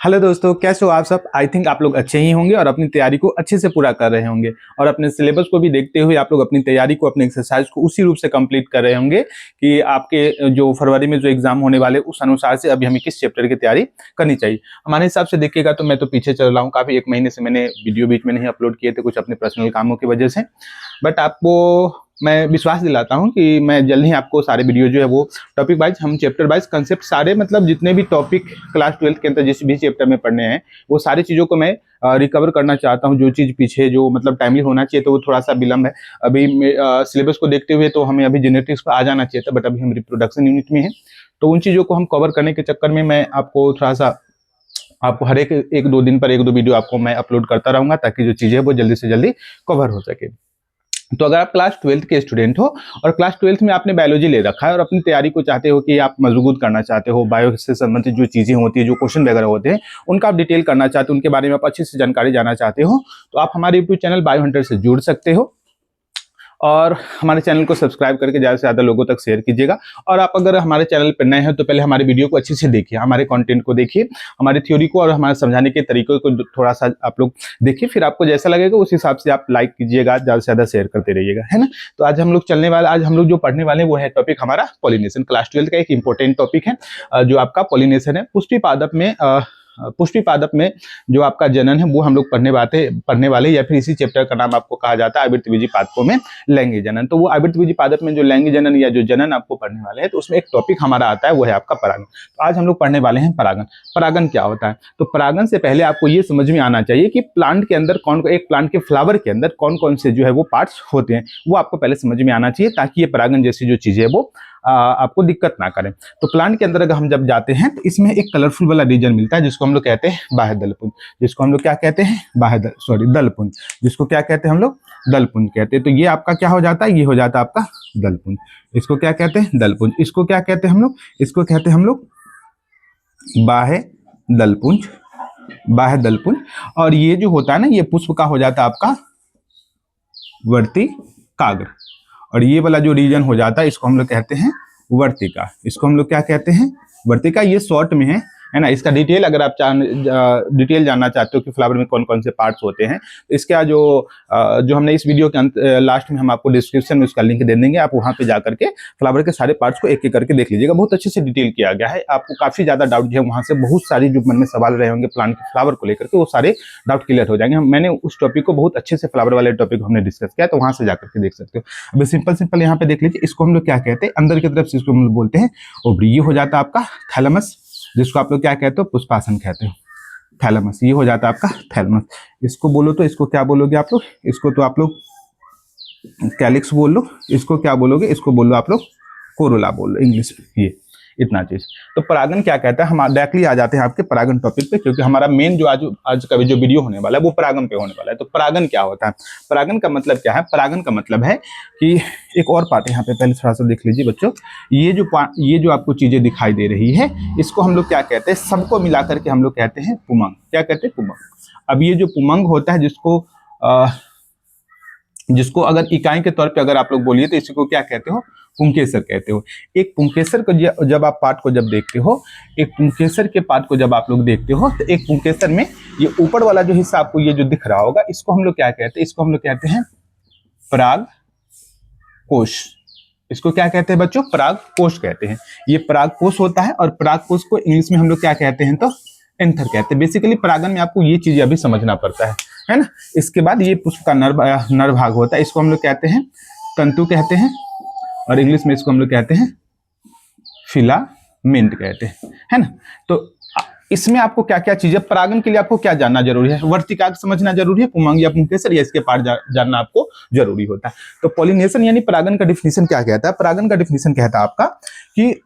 Hello दोस्तों, कैसे हो आप सब। आई थिंक आप लोग अच्छे ही होंगे और अपनी तैयारी को अच्छे से पूरा कर रहे होंगे और अपने सिलेबस को भी देखते हुए आप लोग अपनी तैयारी को, अपने एक्सरसाइज को उसी रूप से कंप्लीट कर रहे होंगे कि आपके जो फरवरी में जो एग्जाम होने वाले उस अनुसार से अभी हमें किस चैप्टर की तैयारी करनी चाहिए। हमारे हिसाब से देखिएगा तो मैं तो पीछे चल रहा हूँ काफी, 1 महीने से मैंने वीडियो बीच में नहीं अपलोड किए थे कुछ अपने पर्सनल कामों की वजह से। बट आपको मैं विश्वास दिलाता हूं कि मैं जल्द ही आपको सारे वीडियो जो है वो टॉपिक वाइज, हम चैप्टर वाइज कंसेप्ट सारे, मतलब जितने भी टॉपिक क्लास 12 के अंदर जिस भी चैप्टर में पढ़ने हैं वो सारी चीज़ों को मैं रिकवर करना चाहता हूं। जो चीज़ पीछे जो मतलब टाइमली होना चाहिए तो वो थोड़ा सा विलम्ब है। अभी सिलेबस को देखते हुए तो हमें अभी जेनेटिक्स पर आ जाना चाहिए था, बट अभी हम रिप्रोडक्शन यूनिट में हैं। तो उन चीज़ों को हम कवर करने के चक्कर में मैं आपको थोड़ा सा, आपको हर एक दो दिन पर एक दो वीडियो आपको मैं अपलोड करता रहूंगा ताकि जो चीज़ें वो जल्दी से जल्दी कवर हो सके। तो अगर आप क्लास 12 के स्टूडेंट हो और क्लास 12 में आपने बायोलॉजी ले रखा है और अपनी तैयारी को चाहते हो कि आप मजबूत करना चाहते हो, बायो से संबंधित जो चीज़ें होती है, जो क्वेश्चन वगैरह होते हैं उनका आप डिटेल करना चाहते हो, उनके बारे में आप अच्छी से जानकारी जाना चाहते हो, तो आप हमारे यूट्यूब चैनल बायो हंटर से जुड़ सकते हो और हमारे चैनल को सब्सक्राइब करके ज़्यादा से ज़्यादा लोगों तक शेयर कीजिएगा। और आप अगर हमारे चैनल पर नए हैं तो पहले हमारे वीडियो को अच्छे से देखिए, हमारे कंटेंट को देखिए, हमारी थ्योरी को और हमारे समझाने के तरीकों को थोड़ा सा आप लोग देखिए, फिर आपको जैसा लगेगा उस हिसाब से आप लाइक कीजिएगा, ज़्यादा से ज़्यादा शेयर करते रहिएगा, है ना। तो आज हम लोग जो पढ़ने वाले हैं वो है टॉपिक हमारा पॉलिनेशन। क्लास 12 का एक इंपॉर्टेंट टॉपिक है जो आपका पॉलिनेशन है। पुष्टि पादप में जो आपका जनन है वो हम लोग पढ़ने वाले, या फिर इसी चैप्टर का नाम आपको कहा जाता है आवृत्तबीजी पादपों में लैंगिक जनन। तो वो आवृत्तबीजी पादप में जो लैंगिक जनन या जो जनन आपको पढ़ने वाले हैं तो उसमें एक टॉपिक हमारा आता है वो है आपका परागन। तो आज हम लोग पढ़ने वाले हैं परागन। परागन क्या होता है? तो परागन से पहले आपको ये समझ में आना चाहिए कि प्लांट के अंदर एक प्लांट के फ्लावर के अंदर कौन कौन से जो है वो पार्ट्स होते हैं, वो आपको पहले समझ में आना चाहिए ताकि ये परागन जैसी जो चीजें है वो आपको दिक्कत ना करें। तो प्लांट के अंदर अगर हम जब जाते हैं तो इसमें एक कलरफुल वाला रीजन मिलता है जिसको हम लोग कहते हैं बाह्य दलपुंज। जिसको हम लोग क्या कहते हैं? दलपुंज। जिसको क्या कहते हैं हम लोग? दलपुंज कहते हैं। तो ये आपका क्या हो जाता है? ये हो जाता है आपका दलपुंज। इसको क्या कहते हैं? दलपुंज। इसको क्या कहते हैं हम लोग? इसको कहते हैं हम लोग बाह्य दलपुंज। बाह्य दलपुंज। और ये जो होता है ना, ये पुष्प का हो जाता है आपका वर्तिकाग्र। और ये वाला जो रीजन हो जाता है इसको हम लोग कहते हैं वर्तिका। इसको हम लोग क्या कहते हैं? वर्तिका। ये शॉर्ट में है ना। इसका डिटेल अगर आप डिटेल जानना चाहते हो कि फ्लावर में कौन कौन से पार्ट्स होते हैं तो इसका जो हमने इस वीडियो के लास्ट में हम आपको डिस्क्रिप्शन में उसका लिंक दे देंगे, आप वहां पे जाकर के फ्लावर के सारे पार्ट्स को एक एक करके देख लीजिएगा। बहुत अच्छे से डिटेल किया गया है। आपको काफी ज्यादा डाउट जो है वहां से, बहुत सारी जो मन में सवाल रहे होंगे प्लांट के फ्लावर को लेकर के, वो सारे डाउट क्लियर हो जाएंगे। मैंने उस टॉपिक को बहुत अच्छे से, फ्लावर वाले टॉपिक को हमने डिस्कस किया, तो वहां से जाकर के देख सकते हो। अभी सिंपल यहाँ पे देख लीजिए, इसको हम लोग क्या कहते हैं? अंदर की तरफ से इसको हम लोग बोलते हैं ओवरी। ये हो जाता है आपका थैलेमस, जिसको आप लोग क्या कहते हो? पुष्पासन कहते हो। थैलेमस। ये हो जाता है आपका थैलेमस। इसको बोलो तो इसको क्या बोलोगे आप लोग? इसको तो आप लोग कैलिक्स बोल लो। इसको क्या बोलोगे? इसको बोलो आप लोग कोरोला बोल लो इंग्लिश में। ये इतना चीज। तो परागन क्या कहता है? हम डायरेक्टली आ जाते हैं आपके परागन टॉपिक पे, क्योंकि हमारा मेन जो आज का जो वीडियो होने वाला है वो परागन पे होने वाला है। तो परागन क्या होता है? परागन का मतलब क्या है? परागन का मतलब है कि एक और पार्ट यहाँ पे पहले थोड़ा सा देख लीजिए बच्चों। ये जो आपको चीजें दिखाई दे रही है इसको हम लोग क्या कहते हैं? सबको मिलाकर के हम लोग कहते हैं पुमंग। क्या कहते हैं? पुमंग। अब ये जो पुमंग होता है जिसको अगर इकाई के तौर पे अगर आप लोग बोलिए तो इसको क्या कहते हो? पुंकेसर कहते हो। एक पुंकेसर को जब आप पार्ट को जब देखते हो, एक पुंकेसर के पार्ट को जब आप लोग देखते हो तो एक पुंकेसर में ये ऊपर वाला जो हिस्सा आपको ये जो दिख रहा होगा इसको हम लोग क्या कहते हैं? इसको हम लोग कहते हैं पराग कोश। इसको क्या कहते हैं बच्चों? पराग कोश कहते हैं। ये पराग कोश होता है और पराग कोश को इंग्लिश में हम लोग क्या कहते हैं? तो एंथर कहते हैं। बेसिकली परागन में आपको ये चीजें अभी समझना पड़ता है ना। इसके बाद ये पुष्प का नर भाग होता है, इसको हम लोग कहते हैं तंतु कहते हैं, और इंग्लिश में इसको हम लोग कहते हैं फिलामेंट कहते हैं, है ना। तो इसमें आपको क्या क्या चीजें, परागन के लिए आपको क्या जानना जरूरी है? वर्तिकाग्र समझना जरूरी है, पुमंग या पुंकेसर या इसके पार्ट जानना आपको जरूरी होता है। तो पॉलिनेशन यानी परागन का डिफिनीशन क्या कहता है? परागन का डिफिनीशन कहता है आपका कि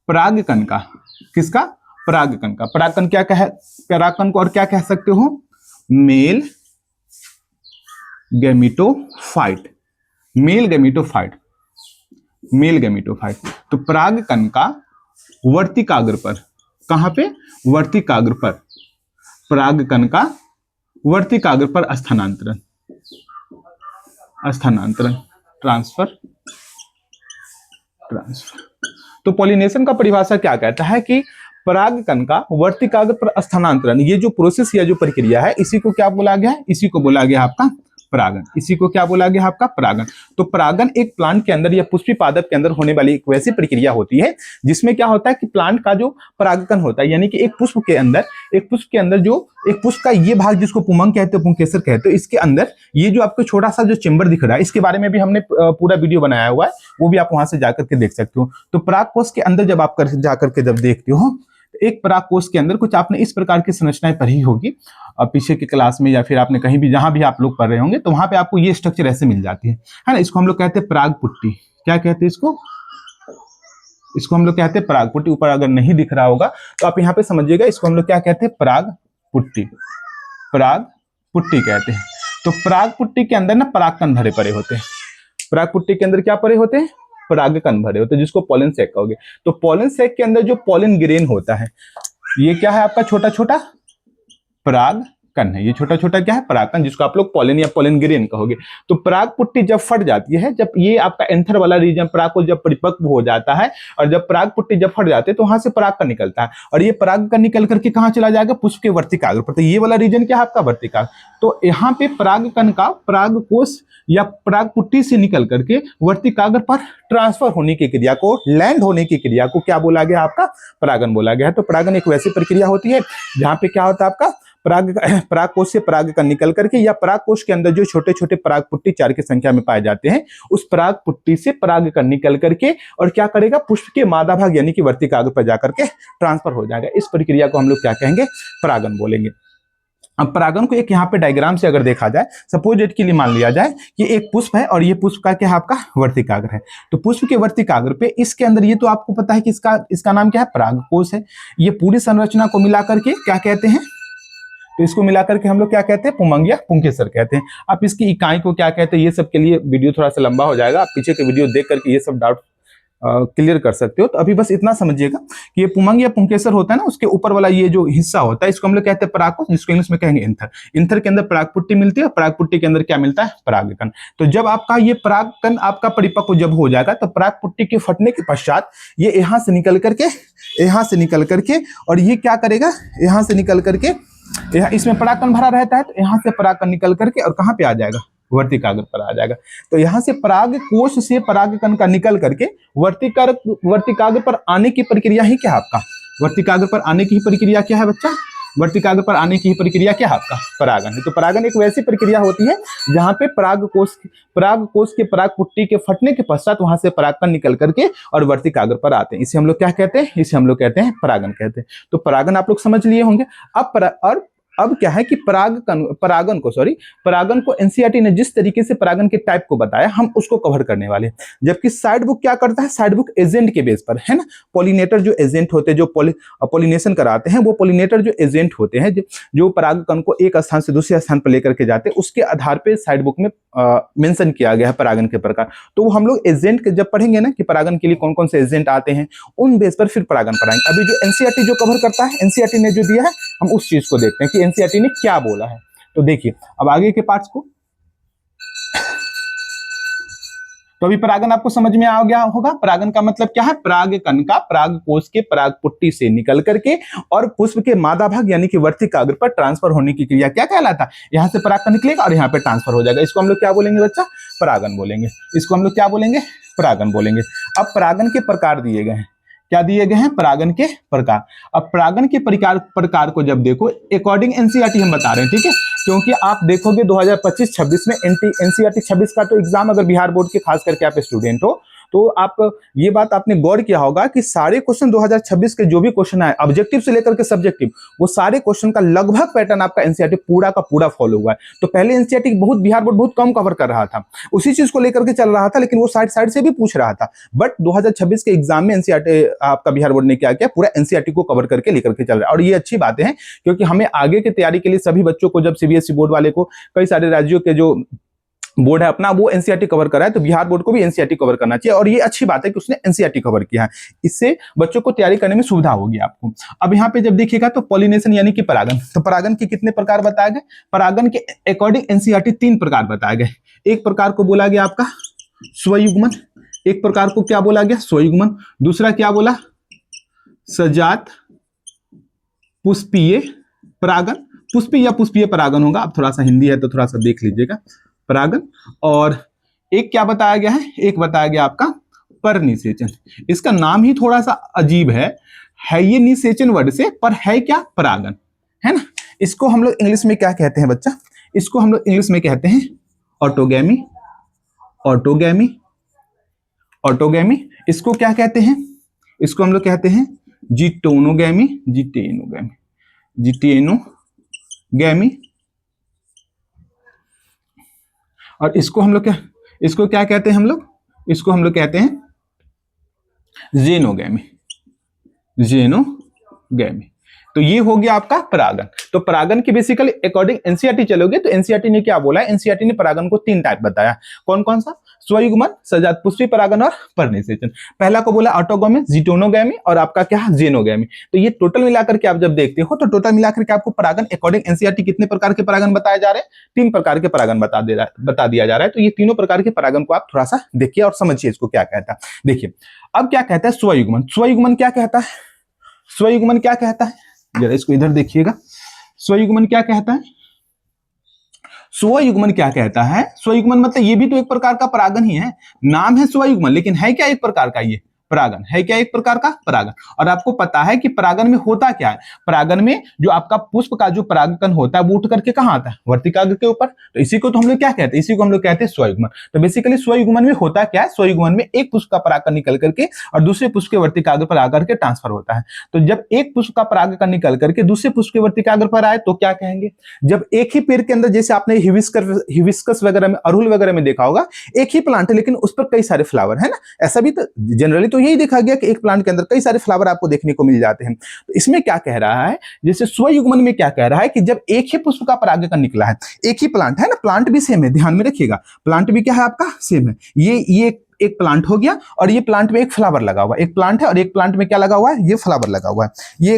परागकण का, किसका? परागकण का। परागकण क्या कहे? परागकण को और क्या कह सकते हो? Male gametophyte. Male gametophyte. Male gametophyte. तो परागकण का वर्तिकाग्र पर, कहां पे? वर्तिकाग्र पर। परागकण का वर्तिकाग्र पर स्थानांतरण, ट्रांसफर। तो पॉलिनेशन का परिभाषा क्या कहता है कि परागकण का वर्तिकाग्र पर स्थानांतरण, ये जो प्रोसेस या जो प्रक्रिया है इसी को क्या बोला गया है, इसी को बोला गया आपका परागन। इसी को क्या बोला गया आपका परागन। तो परागन एक प्लांट के अंदर या पुष्पी पादप के अंदर होने वाली एक वैसी प्रक्रिया होती है जिसमें क्या होता है कि प्लांट का जो परागकण होता है, यानी कि एक पुष्प के अंदर जो एक पुष्प का ये भाग जिसको पुमंग कहते हैं, पुंकेसर कहते हैं, इसके अंदर ये जो आपको छोटा सा जो चेंबर दिख रहा है, इसके बारे में भी हमने पूरा वीडियो बनाया हुआ है, वो भी आप वहां से जाकर के देख सकते हो। तो परागकोश के अंदर जब आप जाकर के जब देखते हो, एक परागकोश के अंदर कुछ आपने इस प्रकार की संरचनाएं पढ़ी होगी पीछे की क्लास में, या फिर आपने कहीं भी जहां भी आप लोग पढ़ रहे होंगे, तो वहां पे आपको ये स्ट्रक्चर ऐसे मिल जाती है ना। इसको हम लोग कहते हैं पराग पुट्टी। क्या कहते हैं इसको हम लोग कहते हैं पराग पुट्टी। ऊपर अगर नहीं दिख रहा होगा तो आप यहाँ पे समझिएगा, इसको हम लोग क्या कहते हैं, पराग पुट्टी कहते हैं। तो पराग पुट्टी के अंदर ना परागकण भरे पड़े होते हैं। पराग पुट्टी के अंदर क्या पड़े होते हैं, परागकण भरे होते हैं, जिसको पॉलन सैक कहोगे। तो पॉलन सैक के अंदर जो पॉलन ग्रेन होता है, ये क्या है आपका छोटा छोटा परागकण है। ये छोटा छोटा क्या है, परागकण, जिसको आप लोग पॉलन या पॉलन ग्रेन कहोगे। तो पराग पुट्टी जब फट जाती है, जब ये आपका एंथर वाला रीजन परागकोश जब परिपक्व हो जाता है, और जब पराग पुट्टी जब फट जाते हैं, तो वहां से परागकण निकलता है, और ये परागकण निकल करके कहाँ चला जाएगा, पुष्प के वर्तिकाग्र पर। तो ये वाला रीजन क्या है आपका, वर्तिकाग्र। तो यहाँ पे परागकण का परागकोश या पराग पुट्टी से निकल करके वर्तिकाग्र पर ट्रांसफर होने की क्रिया को, लैंड होने की क्रिया को क्या बोला गया आपका, परागन बोला गया है। तो परागन एक वैसी प्रक्रिया होती है जहां पे क्या होता है आपका परागकोश से परागकण निकल करके, या परागकोश के अंदर जो छोटे छोटे पराग पुट्टी 4 की संख्या में पाए जाते हैं, उस पराग पुट्टी से परागकण निकल करके और क्या करेगा, पुष्प के मादा भाग यानी कि वर्तिकाग्र पर जाकर के ट्रांसफर हो जाएगा। इस प्रक्रिया को हम लोग क्या कहेंगे, परागन बोलेंगे। अब परागन को एक यहाँ पे डायग्राम से अगर देखा जाए, सपोज इट के लिए मान लिया जाए कि एक पुष्प है और ये पुष्प का क्या है आपका वर्तिकाग्र है। तो पुष्प के वर्तिकाग्र पे इसके अंदर ये तो आपको पता है कि इसका नाम क्या है, परागकोश है। ये पूरी संरचना को मिलाकर के क्या कहते हैं, तो इसको मिलाकर के हम लोग क्या कहते हैं, पुमंग या पुंकेसर कहते हैं। आप इसकी इकाई को क्या कहते हैं, ये सब के लिए वीडियो थोड़ा सा लंबा हो जाएगा, आप पीछे के वीडियो देख करके ये सब डाउट क्लियर कर सकते हो। तो अभी बस इतना समझिएगा कि ये पुमंग या पुंकेसर होता है ना, उसके ऊपर वाला ये जो हिस्सा होता है, इसको हम लोग कहते हैं परागकोश, जिसको इंग्लिश में कहेंगे एंथर। एंथर के अंदर परागपुट्टी मिलती है, और परागपुट्टी के अंदर क्या मिलता है, परागकण। तो जब आपका ये परागकण आपका परिपक्व जब हो जाएगा, तो परागपुट्टी के फटने के पश्चात ये यहाँ से निकल करके और ये क्या करेगा, यहाँ से निकल करके, इसमें परागकण भरा रहता है, तो यहाँ से परागकण निकल करके और कहाँ पे आ जाएगा, वर्तिकाग्र पर आ जाएगा। तो यहाँ से परागकोश से परागकण का निकल करके वर्तिकाग्र पर आने की प्रक्रिया ही क्या है आपका, वर्तिकाग्र पर आने की ही प्रक्रिया क्या है बच्चा, वर्तिकाग्र पर आने की ही प्रक्रिया क्या है आपका, परागन है। तो परागन एक वैसी प्रक्रिया होती है जहां पे परागकोश के परागपुट्टी के फटने के पश्चात वहां से परागकण निकल करके और वर्तिकाग्र पर आते हैं। इसे हम लोग क्या कहते हैं, इसे हम लोग कहते हैं परागन कहते हैं। तो परागन आप लोग समझ लिए होंगे। अब क्या है कि परागन को एनसीईआरटी ने जिस तरीके से परागन के टाइप को बताया, हम उसको कवर करने वाले हैं। जबकि साइड बुक क्या करता है, साइड बुक एजेंट के बेस पर है ना, पॉलिनेटर जो एजेंट होते हैं, जो पॉलिनेशन कराते हैं, वो पॉलिनेटर जो एजेंट होते हैं, जो परागकण को एक स्थान से दूसरे स्थान पर लेकर के जाते हैं, उसके आधार पर साइड बुक में मेंशन किया गया है परागन के प्रकार। तो हम लोग एजेंट जब पढ़ेंगे ना कि परागन के लिए कौन कौन से एजेंट आते हैं, उन बेस पर फिर परागन पढ़ाएंगे। अभी जो एनसीईआरटी जो कवर करता है, एनसीईआरटी ने जो दिया है, हम उस चीज को देखते हैं कि एनसीईआरटी ने क्या बोला है। तो देखिए अब आगे के पार्ट्स को, तो अभी परागन आपको समझ में आ गया होगा। परागन का मतलब क्या है, परागकण का परागकोश के परागपुट्टी से निकल करके और पुष्प के मादा भाग यानी कि वर्तिकाग्र पर ट्रांसफर होने की क्रिया क्या कहलाता है, यहां से परागकण निकलेगा और यहाँ पे ट्रांसफर हो जाएगा। इसको हम लोग क्या बोलेंगे बच्चा, परागन बोलेंगे। इसको हम लोग क्या बोलेंगे, परागन बोलेंगे। अब परागन के प्रकार दिए गए हैं, क्या दिए गए हैं, परागन के प्रकार। अब परागन के प्रकार को जब देखो, अकॉर्डिंग एनसीईआरटी हम बता रहे हैं, ठीक है, क्योंकि आप देखोगे 2025-26 में एनसीईआरटी 26 का तो एग्जाम, अगर बिहार बोर्ड के खास करके आप स्टूडेंट हो तो आप ये बात आपने गौर किया होगा कि सारे क्वेश्चन 2026 के जो भी क्वेश्चन आए, ऑब्जेक्टिव से लेकर के सब्जेक्टिव, वो सारे क्वेश्चन का लगभग पैटर्न आपका एनसीईआरटी पूरा का पूरा फॉलो हुआ है। तो पहले एनसीईआरटी बहुत बिहार बोर्ड बहुत कम कवर कर रहा था, उसी चीज को लेकर के चल रहा था, लेकिन वो साइड से भी पूछ रहा था। बट 2026 के एग्जाम में एनसीईआरटी आपका बिहार बोर्ड ने क्या किया, पूरा एनसीईआरटी को कवर करके लेकर के चल रहा है। और ये अच्छी बातें हैं, क्योंकि हमें आगे की तैयारी के लिए सभी बच्चों को, जब सीबीएसई बोर्ड वाले को कई सारे राज्यों के जो बोर्ड है अपना वो एनसीईआरटी कवर कर रहा है, तो बिहार बोर्ड को भी एनसीईआरटी कवर करना चाहिए। और ये अच्छी बात है कि उसने एनसीईआरटी कवर किया है, इससे बच्चों को तैयारी करने में सुविधा होगी आपको। अब यहाँ पे जब देखिएगा तो पॉलिनेशन यानी कि परागन, तो परागन के कितने प्रकार बताए गए, परागन के अकॉर्डिंग एनसीईआरटी 3 प्रकार बताए गए। एक प्रकार को बोला गया आपका स्वयुग्मन, एक प्रकार को क्या बोला गया, स्वयुग्मन, दूसरा क्या बोला, सजात पुष्पीय परागन, पुष्पीय या पुष्पीय परागन होगा। अब थोड़ा सा हिंदी है तो थोड़ा सा देख लीजिएगा, परागन। और एक क्या बताया गया है, एक बताया गया आपका परनिषेचन। इसका नाम ही थोड़ा सा अजीब है ये निषेचन वर्ड से, पर है क्या, परागन, है ना। इसको हम लोग इंग्लिश में क्या कहते हैं बच्चा, इसको हम लोग इंग्लिश में कहते हैं ऑटोगैमी, ऑटोगैमी, ऑटोगैमी। इसको क्या कहते हैं, इसको हम लोग कहते हैं जिटोनोगैमी, जिटेनोगैमी, जिटेनोगैमी। और इसको हम लोग क्या, इसको क्या कहते हैं हम लोग, इसको हम लोग कहते हैं जेनोगैमी, जेनोगैमी। तो ये हो गया आपका परागन। तो परागन की बेसिकली अकॉर्डिंग एनसीईआरटी चलोगे तो एनसीईआरटी ने क्या बोला है, एनसीईआरटी ने परागन को 3 टाइप बताया। कौन कौन सा, स्वयुग्मन, सजात पुष्पी परागन और परनिषेचन। पहला को बोला ऑटोगैमी, जिटोनोगैमी और आपका क्या, जेनोगैमी। तो ये टोटल मिलाकर के आप जब देखते हो तो टोटल मिलाकर के आपको परागन अकॉर्डिंग एनसीईआरटी कितने प्रकार के परागन बताए जा रहे हैं, 3 प्रकार के परागन बता दिया जा रहा है। तो ये तीनों प्रकार के परागन को आप थोड़ा सा देखिए और समझिए इसको क्या कहता है। देखिए अब क्या कहता है स्वयुग्मन, स्वयुग्मन क्या कहता है, स्वयुग्मन क्या कहता है, जरा इसको इधर देखिएगा। स्वयुग्मन क्या कहता है, स्वयुग्मन क्या कहता है, स्वयुग्मन मतलब ये भी तो एक प्रकार का परागन ही है, नाम है स्वयुग्मन लेकिन है क्या एक प्रकार का ये परागन, है क्या एक प्रकार का परागन। और आपको पता है कि परागन में होता क्या है, परागन में जो आपका पुष्प का जो परागकण होता है वो उठ करके कहां आता है, वर्तिकाग्र के ऊपर। तो इसी को तो हम लोग क्या कहते हैं, इसी को हम लोग कहते हैं स्वयुग्मन। तो बेसिकली स्वयुग्मन में होता क्या है, स्वयुग्मन में एक पुष्प का परागकण निकल करके और दूसरे पुष्प के वर्तिकाग्र पर आकर के ट्रांसफर होता है। तो जब एक पुष्प का परागकण निकल करके दूसरे पुष्प के वर्तिकाग्र पर आए तो क्या कहेंगे, जब एक ही पेड़ के अंदर, जैसे आपने हिबिस्कस वगैरह में, अड़हुल वगैरह में देखा होगा, एक ही प्लांट है लेकिन उस पर कई सारे फ्लावर है ना, ऐसा भी तो जनरली तो यही देखा गया कि एक प्लांट के अंदर कई सारे फ्लावर आपको देखने को मिल जाते हैं। तो इसमें क्या कह रहा है, जैसे स्वयुग्मन में क्या कह रहा है कि जब एक ही पुष्प का परागकण निकला है, एक ही प्लांट है ना, प्लांट भी सेम है, ध्यान में रखिएगा, प्लांट भी क्या है आपका सेम है। ये एक प्लांट हो गया और ये प्लांट में एक फ्लावर लगा हुआ है, एक प्लांट है और एक प्लांट में क्या लगा हुआ है, ये फ्लावर लगा हुआ है, ये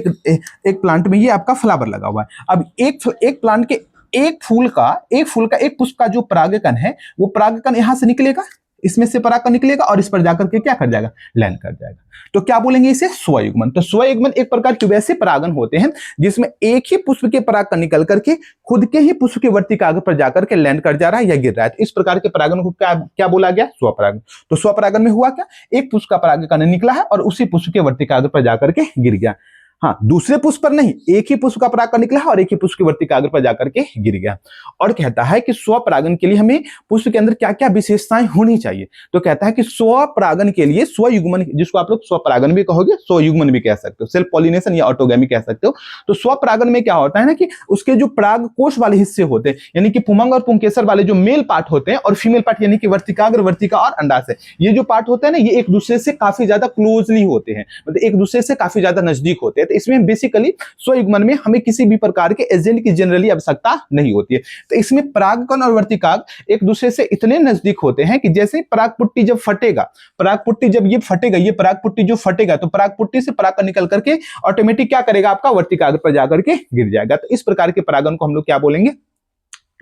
एक प्लांट में ये आपका फ्लावर लगा हुआ है। अब एक प्लांट के एक फूल का एक पुष्प का जो परागकण है वो परागकण यहां से निकलेगा, इसमें से परागकण निकलेगा और इस पर जाकर के क्या कर जाएगा, लैंड कर जाएगा। तो क्या बोलेंगे इसे, स्वयुग्मन। तो स्वयुग्मन एक प्रकार के वैसे परागन होते हैं जिसमें एक ही पुष्प के परागकण निकल करके खुद के ही पुष्प के वर्तिकाग्र पर जाकर के लैंड कर जा रहा है या गिर रहा है। तो इस प्रकार के परागन को क्या बोला गया, स्वपरागन। तो स्वपरागन में हुआ क्या, एक पुष्प का परागकण निकला है और उसी पुष्प के वर्तिकाग्र पर जाकर के गिर गया। हाँ, दूसरे पुष्प पर नहीं, एक ही पुष्प का परागकण निकला है और एक ही पुष्प की वर्तिकाग्र पर जाकर के गिर गया। और कहता है कि स्वपरागन के लिए हमें पुष्प के अंदर क्या क्या विशेषताएं होनी चाहिए। तो कहता है कि स्वपरागन के लिए स्वयुग्मन, जिसको आप लोग स्वपरागन भी कहोगे, स्वयुग्मन भी कह सकते हो, सेल्फ पॉलिनेशन या ऑटोगैमी कह सकते हो। तो स्वपरागन में क्या होता है ना कि उसके जो पराग कोश वाले हिस्से होते हैं, यानी कि पुमंग और पुंकेसर वाले जो मेल पार्ट होते हैं और फीमेल पार्ट यानी कि वर्तिकाग्र, वर्तिका और अंडाशय, ये जो पार्ट होते हैं ना, ये एक दूसरे से काफी ज्यादा क्लोजली होते हैं, मतलब एक दूसरे से काफी ज्यादा नजदीक होते हैं। तो इसमें बेसिकली स्वयुग्मन में हमें किसी भी प्रकार के एजेंट की जनरली आवश्यकता नहीं होती है। तो इसमें परागकण और वर्तिकाग्र एक दूसरे से इतने नजदीक होते हैं कि जैसे परागपुट्टी जब फटेगा, परागपुट्टी जब ये फटेगा, ये परागपुट्टी जो फटेगा तो परागपुट्टी से परागकण निकल करके ऑटोमेटिक क्या करेगा, आपका वर्तिकाग्र पर जाकर के गिर जाएगा। तो इस प्रकार के परागन को हम लोग क्या बोलेंगे,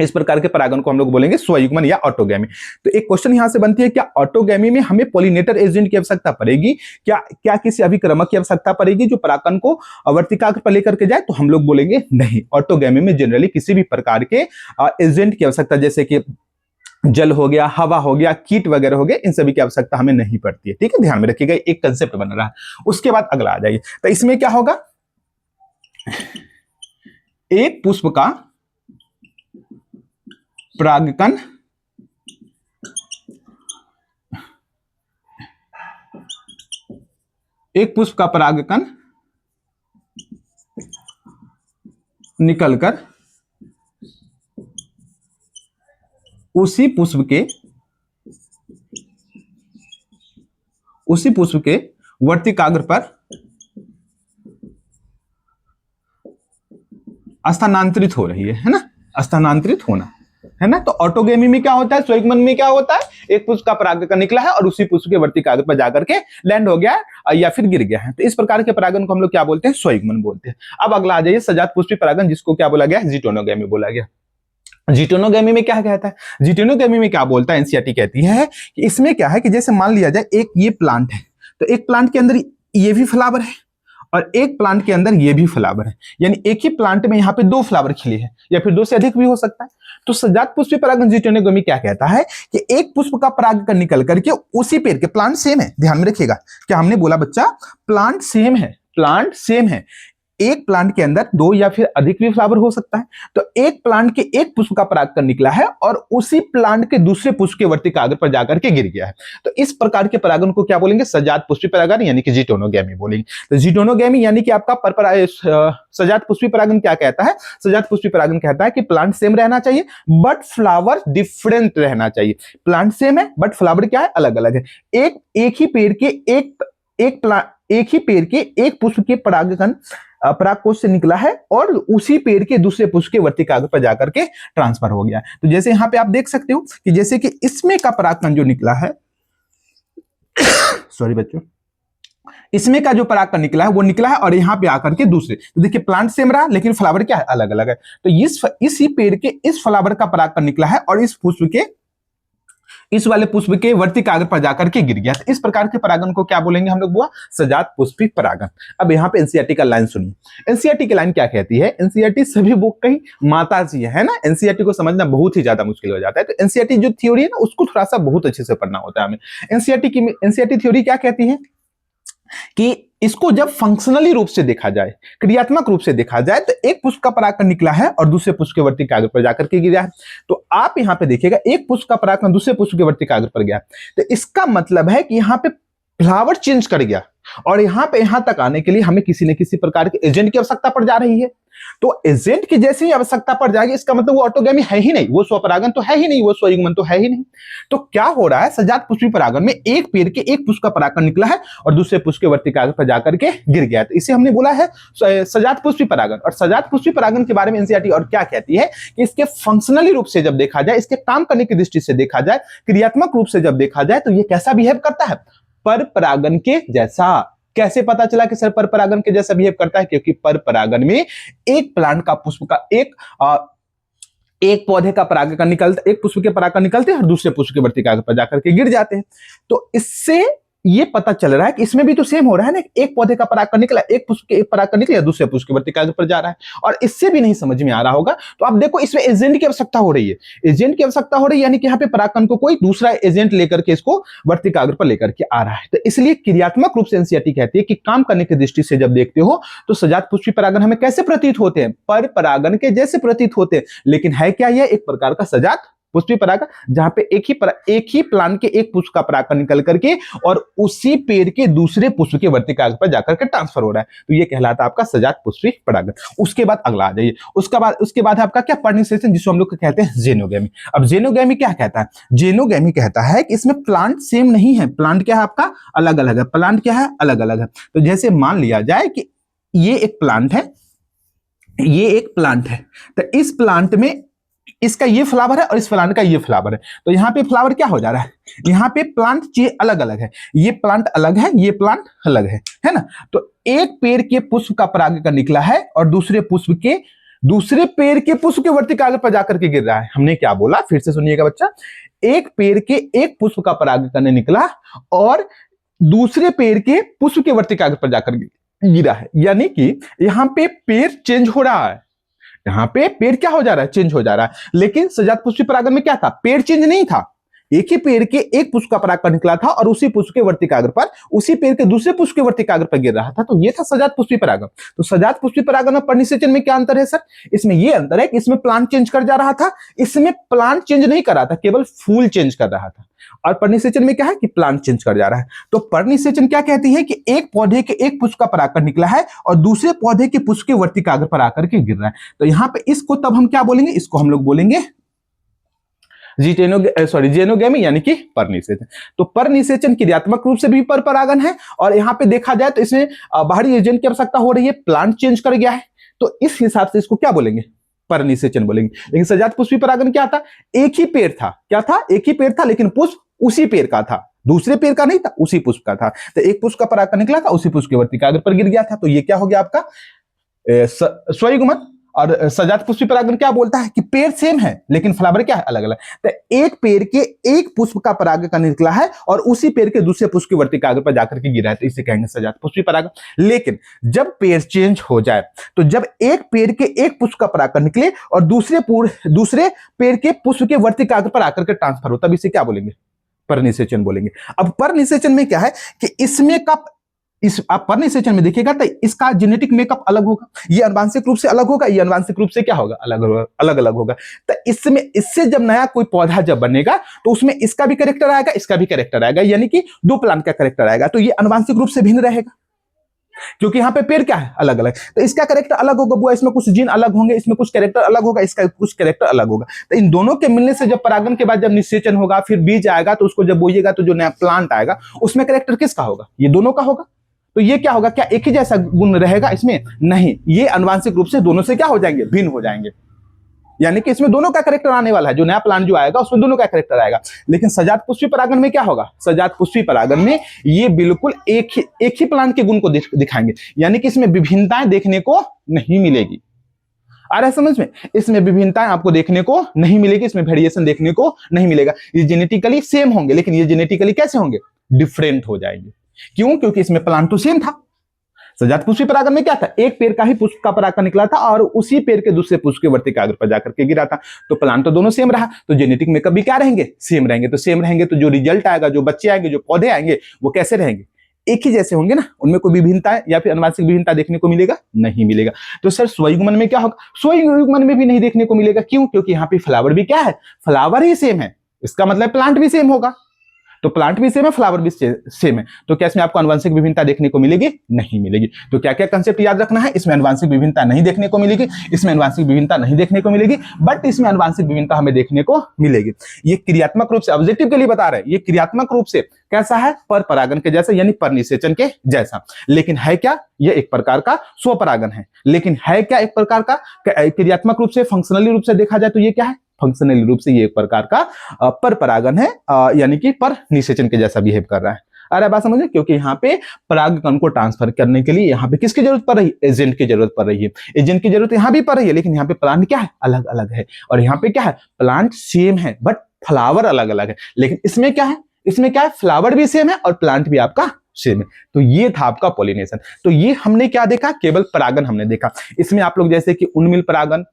इस प्रकार के परागन को हम लोग बोलेंगे स्वयुग्मन या ऑटोगैमी। तो एक क्वेश्चन यहां से बनती है, क्या ऑटोगैमी में हमें पॉलिनेटर एजेंट की आवश्यकता पड़ेगी, क्या किसी अभिक्रमक की आवश्यकता पड़ेगी जो परागकण को वर्तिकाग्र पर लेकर के जाए। तो हम लोग बोलेंगे नहीं, ऑटोगैमी में जनरली किसी भी प्रकार के एजेंट की आवश्यकता, जैसे कि जल हो गया, हवा हो गया, कीट वगैरह हो गए, इन सभी की आवश्यकता हमें नहीं पड़ती है। ठीक है, ध्यान में रखिएगा, एक कंसेप्ट बन रहा है। उसके बाद अगला आ जाइए। तो इसमें क्या होगा, एक पुष्प का परागकण एक पुष्प का परागकण निकलकर उसी पुष्प के वर्तिकाग्र पर स्थानांतरित हो रही है ना, स्थानांतरित होना है ना। तो ऑटोगैमी में क्या होता है, स्वयुग्मन में क्या होता है, एक पुष्प का परागकण निकला है और उसी पुष्प के वर्तिकाग्र पर जाकर के लैंड हो गया है या फिर गिर गया है। तो इस प्रकार के परागन को हम लोग क्या बोलते हैं, स्वयुग्मन बोलते हैं। अब अगला आ जाइए, सजात पुष्पी परागन, जिसको क्या बोला गया, जिटोनोगैमी बोला गया। जिटोनोगैमी में क्या कहता है, जिटोनोगैमी में क्या बोलता है, एनसीईआरटी कहती है कि इसमें क्या है कि जैसे मान लिया जाए एक ये प्लांट है, तो एक प्लांट के अंदर ये भी फ्लावर है और एक प्लांट के अंदर ये भी फ्लावर है, यानी एक ही प्लांट में यहाँ पे 2 फ्लावर खिले हैं या फिर 2 से अधिक भी हो सकता है। तो सजात पुष्पी परागण जीटोनोगेमी क्या कहता है कि एक पुष्प का परागकण निकल करके उसी पेड़ के, प्लांट सेम है, ध्यान में रखिएगा, क्या हमने बोला बच्चा, प्लांट सेम है, प्लांट सेम है, एक प्लांट के अंदर 2 या फिर अधिक भी फ्लावर हो सकता है। तो एक प्लांट के एक पुष्प का परागकण निकला है और उसी प्लांट के दूसरे पुष्प के वर्ती कागज पर जाकर के गिर गया है, तो इस प्रकार के परागण को क्या बोलेंगे, सजात पुष्पी परागण यानी कि जीटोनोगेमी बोलेंगे। तो जीटोनोगेमी यानी कि आपका सजात पुष्पी परागण क्या कहता है, सजात पुष्पी परागण कहता है कि प्लांट सेम रहना चाहिए बट फ्लावर डिफरेंट रहना चाहिए। प्लांट सेम है बट फ्लावर क्या है, अलग अलग है। एक ही पेड़ के एक पुष्प के परागकण परागकोश से निकला है और उसी पेड़ के दूसरे पुष्प के वर्ती कागज पर जाकर के ट्रांसफर हो गया। तो जैसे यहां पे आप देख सकते हो कि जैसे कि इसमें का परागकण जो निकला है सॉरी बच्चों, इसमें का जो परागकण निकला है वो निकला है और यहां पे आकर के दूसरे, तो देखिए प्लांट सेम रहा लेकिन फ्लावर क्या है, अलग अलग है। तो इसी पेड़ के इस फ्लावर का परागकण निकला है और इस वाले पुष्प के वर्ती कागज पर जाकर के गिर गया। तो इस प्रकार के परागण को क्या बोलेंगे हम लोग, बुआ, सजात पुष्पी परागण। अब यहाँ पे एनसीईआरटी का लाइन सुनिए, एनसीईआरटी की लाइन क्या कहती है, एनसीईआरटी सभी बुक कहीं माता जी है ना, एनसीईआरटी को समझना बहुत ही ज्यादा मुश्किल हो जाता है। तो एनसीईआरटी जो थ्योरी है ना उसको थोड़ा सा बहुत अच्छे से पढ़ना होता है हमें। एनसीईआरटी थ्योरी क्या कहती है कि इसको जब फंक्शनली रूप से देखा जाए, क्रियात्मक रूप से देखा जाए, तो एक पुष्प का परागकण निकला है और दूसरे पुष्प के वर्ती कागज पर जाकर के गिरा है। तो आप यहां पे देखिएगा एक पुष्प का परागकण दूसरे पुष्प के वर्ती कागज पर गया, तो इसका मतलब है कि यहां पे फ्लावर चेंज कर गया और यहां तक आने के लिए हमें किसी न किसी प्रकार के एजेंट की आवश्यकता पड़ जा रही है। तो एजेंट की जैसे ही आवश्यकता पड़ जाएगी इसका मतलब वो ऑटोगेमी है ही नहीं, वो स्वपरागण तो है ही नहीं, वो स्वयुग्मन तो है ही नहीं। तो क्या हो रहा है, सजात पुष्पी परागण में एक पेड़ के एक पुष्प का परागकण निकला है और दूसरे पुष्प के वर्ती कागज पर जाकर के गिर गया, तो इसे हमने बोला है सजात पुष्पी परागण। और सजात पुष्पी परागण के बारे में एनसीईआरटी और क्या कहती है कि इसके फंक्शनली रूप से जब देखा जाए, इसके काम करने की दृष्टि से देखा जाए, क्रियात्मक रूप से जब देखा जाए, तो ये कैसा बिहेव करता है, पर परागण के जैसा। कैसे पता चला कि सर पर परागण के जैसा बिहेव करता है, क्योंकि पर परागण में एक प्लांट का पुष्प का एक पौधे का परागकण निकलता, एक पुष्प के परागकण निकलते हैं और दूसरे पुष्प के वर्ती कागज पर जाकर के गिर जाते हैं। तो इससे ये पता चल रहा है कि इसमें भी तो सेम हो रहा है ना, एक पौधे का परागकण निकला, एक पुष्प के एक परागकण निकला, दूसरे पुष्प के वर्ती कागज पर जा रहा है, और इससे भी नहीं समझ में आ रहा होगा। तो आप देखो इसमें एजेंट की आवश्यकता हो रही है, एजेंट की आवश्यकता हो रही है, यानी कि यहाँ पे परागकण को कोई दूसरा एजेंट लेकर के इसको वर्ती कागज पर लेकर के आ रहा है। तो इसलिए क्रियात्मक रूप से एनसीईआरटी कहती है कि काम करने की दृष्टि से जब देखते हो तो सजात पुष्पी परागण हमें कैसे प्रतीत होते हैं, पर परागण के जैसे प्रतीत होते हैं, लेकिन है क्या यह, एक प्रकार का सजात पुष्पी परागण, जहां पे एक ही प्लांट के एक पुष्प का परागकण निकल करके और उसी पेड़ के दूसरे पुष्प के वर्ती कागज पर जाकर के ट्रांसफर हो रहा है, तो ये कहलाता है आपका सजात पुष्पी परागण। उसके बाद अगला आ जाइए, उसके बाद आपका क्या, पर्निसेशन, जिसको हम लोग कहते हैं जेनोगेमी। अब जेनोगेमी क्या कहता है, जेनोगेमी कहता है कि इसमें प्लांट सेम नहीं है, प्लांट क्या है आपका, अलग अलग है, प्लांट क्या है, अलग अलग है। तो जैसे मान लिया जाए कि ये एक प्लांट है, ये एक प्लांट है, तो इस प्लांट में इसका ये फ्लावर है और इस प्लांट का ये फ्लावर है, तो यहाँ पे फ्लावर क्या हो जा रहा है, यहाँ पे प्लांट अलग अलग है, ये प्लांट अलग है, ये प्लांट अलग है ना। तो एक पेड़ के पुष्प का परागकण निकला है और दूसरे पेड़ के पुष्प के वर्ती कागज पर जाकर के गिर रहा है। हमने क्या बोला, फिर से सुनिएगा बच्चा, एक पेड़ के एक पुष्प का परागकण निकला और दूसरे पेड़ के पुष्प के वर्ती कागज पर जाकर गिरा है, यानी कि यहाँ पे पेड़ चेंज हो रहा है, यहाँ पे पेड़ क्या हो जा रहा है, चेंज हो जा रहा है। लेकिन सजात पुष्पी परागण में क्या था, पेड़ चेंज नहीं था, एक ही पेड़ के एक पुष्प का परागकण निकला था और उसी पुष्प के वर्ती कागज पर उसी पेड़ के दूसरे पुष्प के वर्ती कागज पर गिर रहा था, तो ये था सजात पुष्पी परागण। तो सजात पुष्पी परागण और पर्निसेचन में क्या अंतर है सर, इसमें ये अंतर है कि इसमें प्लांट चेंज कर जा रहा था, इसमें प्लांट चेंज नहीं कर रहा था, केवल फूल चेंज कर रहा था। और पर्निसेचन में क्या है कि प्लांट चेंज कर जा रहा है। तो पर्निसेचन क्या कहती है कि एक पौधे के एक पुष्प का परागकण निकला है और दूसरे पौधे के पुष्प के वर्ती कागज पर आकर के गिर रहा है, तो यहां पे इसको तब हम क्या बोलेंगे, इसको हम लोग बोलेंगे जेनोगेमी यानी कि पर्निसेचन। तो पर्निसेचन क्रियात्मक रूप से भी पर परागण है और यहां पे देखा जाए तो इसमें बाहरी एजेंट की आवश्यकता हो रही है, प्लांट चेंज कर गया है, तो इस हिसाब से इसको क्या बोलेंगे, पर्निसेचन बोलेंगे। लेकिन सजात पुष्पी परागण क्या था, एक ही पेड़ था, क्या था, एक ही पेड़ था, लेकिन पुष्प उसी पेड़ का था, दूसरे पेड़ का नहीं था, उसी पुष्प का था। तो एक पुष्प का परागकण निकला था, उसी पुष्प के वर्ती कागज पर गिर गया था, तो ये क्या हो गया आपका स्वयुग्मन। और सजात पुष्पी परागण क्या बोलता है कि पेड़ सेम है लेकिन फ्लावर क्या है, अलग अलग। तो एक पेड़ के एक पुष्प का परागकण निकला है और उसी पेड़ के दूसरे पुष्प की वर्तिका पर जाकर के गिरा है, तो इसे कहेंगे सजात पुष्पी परागण। लेकिन जब पेड़ चेंज हो जाए, तो जब एक पेड़ के एक पुष्प का परागकण निकले और दूसरे पेड़ के पुष्प के वर्तिका पर आकर के ट्रांसफर हो, तब इसे क्या बोलेंगे, परनिषेचन बोलेंगे। अब परनिषेचन में क्या है कि इसमें आप परनिषेचन में देखिएगा तो इसका जेनेटिक मेकअप अलग होगा, ये आनुवांशिक रूप से अलग होगा, ये आनुवांशिक रूप से क्या होगा, अलग अलग होगा। तो इससे जब नया कोई पौधा जब बनेगा तो उसमें इसका भी कैरेक्टर आएगा, इसका भी कैरेक्टर आएगा, यानी कि दो प्लांट का कैरेक्टर आएगा। तो ये आनुवांशिक रूप से भिन्न रहेगा क्योंकि यहाँ पे पेड़ क्या है, अलग अलग। तो इसका कैरेक्टर अलग होगा, वो इसमें कुछ जीन अलग होंगे, इसमें कुछ कैरेक्टर अलग होगा, इसका कुछ कैरेक्टर अलग होगा। तो इन दोनों के मिलने से जब परागण के बाद जब निषेचन होगा, फिर बीज आएगा, तो उसको जब बोइएगा तो जो नया प्लांट आएगा उसमें कैरेक्टर किसका होगा, ये दोनों का होगा। तो ये क्या होगा, क्या एक ही जैसा गुण रहेगा इसमें, नहीं, ये आनुवांशिक रूप से दोनों से क्या हो जाएंगे, भिन्न हो जाएंगे। यानी कि इसमें दोनों का कैरेक्टर आने वाला है, जो नया प्लांट जो आएगा उसमें दोनों का कैरेक्टर आएगा। लेकिन सजात पुष्पी परागण में क्या होगा, सजात पुष्पी परागण में ये बिल्कुल एक ही प्लांट के गुण को दिखाएंगे, यानी कि इसमें विभिन्नताएं देखने को नहीं मिलेगी। आ रहा है समझ में, इसमें विभिन्नताएं आपको देखने को नहीं मिलेगी, इसमें वेरिएशन देखने को नहीं मिलेगा। ये जेनेटिकली सेम होंगे लेकिन ये जेनेटिकली कैसे होंगे, डिफरेंट हो जाएंगे। क्यों, क्योंकि इसमें प्लांट तो सेम था। सजात पुष्पी परागण में क्या था, एक पेड़ का ही पुष्प का परागकण निकला था और उसी पेड़ के दूसरे पुष्प के वर्तिका पर जाकर के गिरा था। तो प्लांट तो दोनों सेम रहा, तो जेनेटिक मेकअप भी क्या रहेंगे, सेम रहेंगे। तो सेम रहेंगे तो जो रिजल्ट आएगा, जो बच्चे आएंगे, जो पौधे आएंगे, वो कैसे रहेंगे, एक ही जैसे होंगे ना, उनमें कोई विभिन्नता या फिर आनुवांशिक विभिन्नता देखने को मिलेगा, नहीं मिलेगा। तो सर स्वयुग्मन में क्या होगा, स्वयुग्मन में भी नहीं देखने को मिलेगा। क्यों, क्योंकि यहाँ पे फ्लावर भी क्या है, फ्लावर ही सेम है, इसका मतलब प्लांट भी सेम होगा। तो प्लांट भी सेम है, फ्लावर भी सेम है, तो क्या इसमें आपको आनुवंशिक विभिन्नता देखने को मिलेगी, नहीं मिलेगी। तो क्या क्या कंसेप्ट याद रखना है, इसमें आनुवंशिक विभिन्नता नहीं देखने को मिलेगी, इसमें आनुवंशिक विभिन्नता नहीं देखने को मिलेगी, बट इसमें आनुवंशिक विभिन्नता हमें देखने को मिलेगी। ये क्रियात्मक रूप से ऑब्जेक्टिव के लिए बता रहे हैं, ये क्रियात्मक रूप से कैसा है, पर परागण के जैसा, यानी परनिषेचन के जैसा। लेकिन है क्या, ये एक प्रकार का स्वपरागण है। लेकिन है क्या एक प्रकार का, क्रियात्मक रूप से, फंक्शनली रूप से देखा जाए तो ये क्या है, फंक्शनली रूप से ये एक प्रकार का पर परागण है, यानी कि पर निषेचन के जैसा बिहेव कर रहा है। अरे बात समझे, क्योंकि यहाँ पे परागकण को ट्रांसफर करने के लिए यहाँ पे किसकी जरूरत पड़ रही है, एजेंट की जरूरत पड़ रही है। एजेंट की जरूरत यहाँ भी पड़ रही है, लेकिन यहाँ पे प्लांट क्या है, अलग अलग है। और यहाँ पे क्या है, प्लांट सेम है बट फ्लावर अलग अलग है। लेकिन इसमें क्या है, इसमें क्या है, फ्लावर भी सेम है और प्लांट भी आपका सेम है। तो ये था आपका पॉलिनेशन। तो ये हमने क्या देखा, केवल परागण हमने देखा। इसमें आप लोग जैसे कि उन्मिल परागण,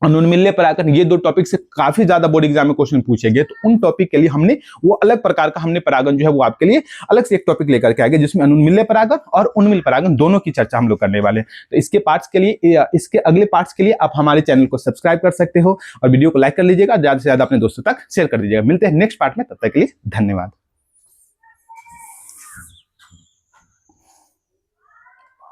अनुन्मिल्य परागण, ये दो टॉपिक से काफी ज्यादा बोर्ड एग्जाम में क्वेश्चन पूछे गए। तो उन टॉपिक के लिए हमने वो अलग प्रकार का हमने परागण जो है वो आपके लिए अलग से एक टॉपिक लेकर के आएंगे, जिसमें अनुन्मिल्य परागण और उन्मिल परागण दोनों की चर्चा हम लोग करने वाले हैं। तो इसके पार्ट्स के लिए, इसके अगले पार्ट्स के लिए आप हमारे चैनल को सब्सक्राइब कर सकते हो और वीडियो को लाइक कर लीजिएगा, ज्यादा से ज्यादा अपने दोस्तों तक शेयर कर दीजिएगा। मिलते हैं नेक्स्ट पार्ट में, तब तक के लिए धन्यवाद।